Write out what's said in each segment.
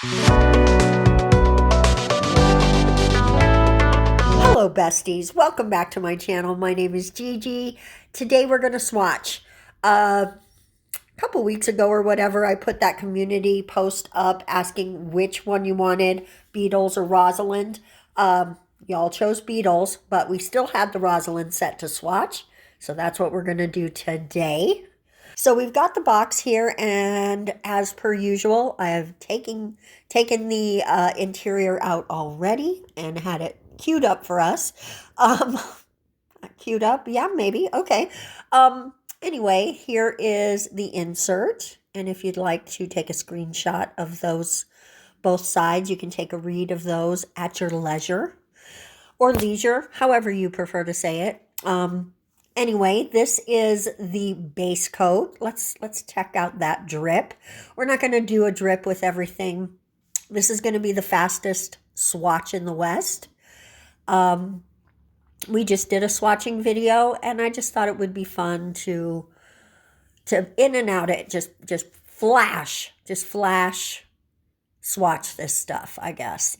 Hello besties, welcome back to my channel. My name is Gigi. Today we're going to swatch. A couple weeks ago or whatever, I put that community post up asking which one you wanted, Beetles or Rosalind. Y'all chose Beetles, but we still had the Rosalind set to swatch. So that's what we're going to do today. So we've got the box here, and as per usual, I have taken the interior out already and had it queued up for us. Queued up? Yeah, maybe. Okay. Anyway, here is the insert, and if you'd like to take a screenshot of those both sides, you can take a read of those at your leisure or leisure, however you prefer to say it. Anyway, this is the base coat. Let's check out that drip. We're not going to do a drip with everything. This is going to be the fastest swatch in the West. We just did a swatching video, and I just thought it would be fun to in and out it, just flash swatch this stuff, I guess.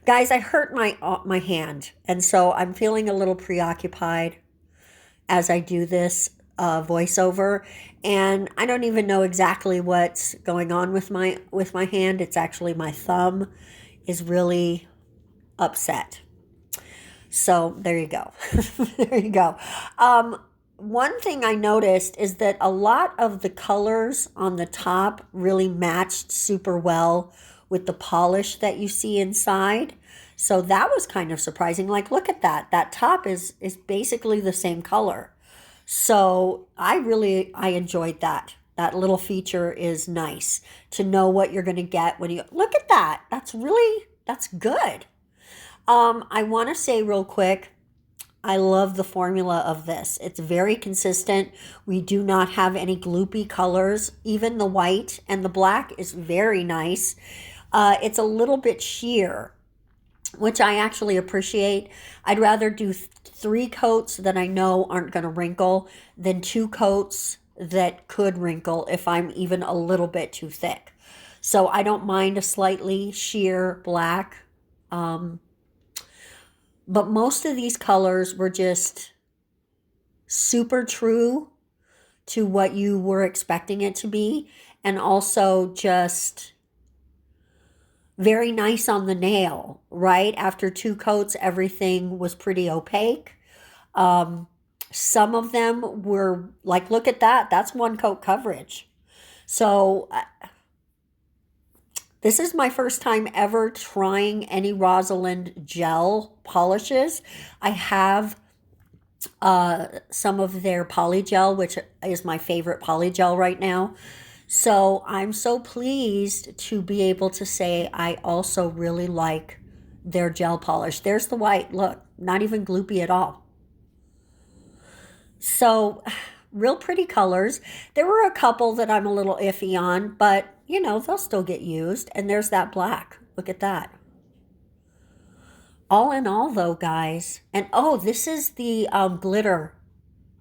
Guys, I hurt my hand, and so I'm feeling a little preoccupied as I do this voiceover, and I don't even know exactly what's going on with my hand. It's actually my thumb is really upset. So there you go. There you go. One thing I noticed is that a lot of the colors on the top really matched super well with the polish that you see inside. So that was kind of surprising. Like, look at that. That top is basically the same color. So I enjoyed that. That little feature is nice to know what you're going to get when you look at that. That's good. I want to say real quick, I love the formula of this. It's very consistent. We do not have any gloopy colors. Even the white and the black is very nice. It's a little bit sheer, which I actually appreciate. I'd rather do 3 coats that I know aren't going to wrinkle than 2 coats that could wrinkle if I'm even a little bit too thick. So I don't mind a slightly sheer black. But most of these colors were just super true to what you were expecting it to be, and also just very nice on the nail, right? After 2 coats, everything was pretty opaque. Some of them were like, look at that. That's 1 coat coverage. So this is my first time ever trying any Rosalind gel polishes. I have some of their polygel, which is my favorite polygel right now. So I'm so pleased to be able to say I also really like their gel polish. There's the white. Look, not even gloopy at all. So real pretty colors. There were a couple that I'm a little iffy on, but you know, they'll still get used. And there's that black. Look at that. All in all, though, guys. And oh, this is the glitter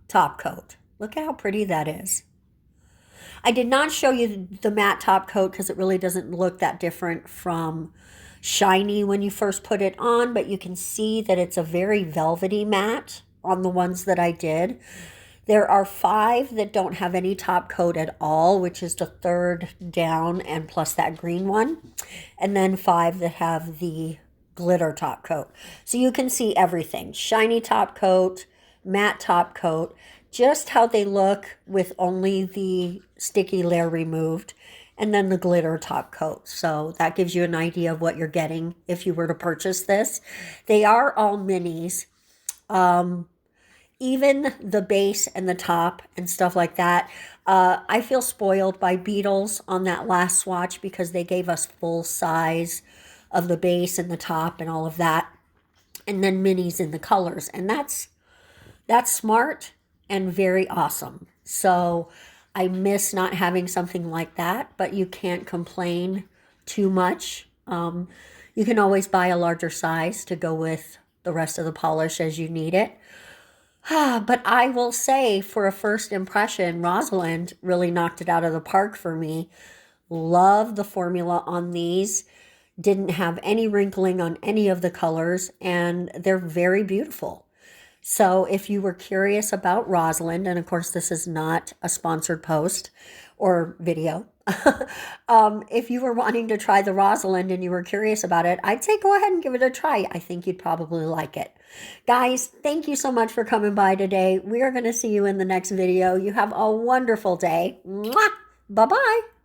top coat. Look at how pretty that is. I did not show you the matte top coat because it really doesn't look that different from shiny when you first put it on, but you can see that it's a very velvety matte on the ones that I did. There are 5 that don't have any top coat at all, which is the 3rd down and plus that green one. And then 5 that have the glitter top coat. So you can see everything. Shiny top coat, matte top coat, just how they look with only the sticky layer removed, and then the glitter top coat. So that gives you an idea of what you're getting if you were to purchase this. They are all minis. Even the base and the top and stuff like that. I feel spoiled by Beetles on that last swatch because they gave us full size of the base and the top and all of that. And then minis in the colors. And that's smart and very awesome. So I miss not having something like that, but you can't complain too much. You can always buy a larger size to go with the rest of the polish as you need it. But I will say, for a first impression, Rosalind really knocked it out of the park for me. Love the formula on these. Didn't have any wrinkling on any of the colors, and they're very beautiful. So if you were curious about Rosalind, and of course this is not a sponsored post or video, if you were wanting to try the Rosalind and you were curious about it, I'd say go ahead and give it a try. I think you'd probably like it. Guys, thank you so much for coming by today. We are going to see you in the next video. You have a wonderful day. Mwah! Bye-bye.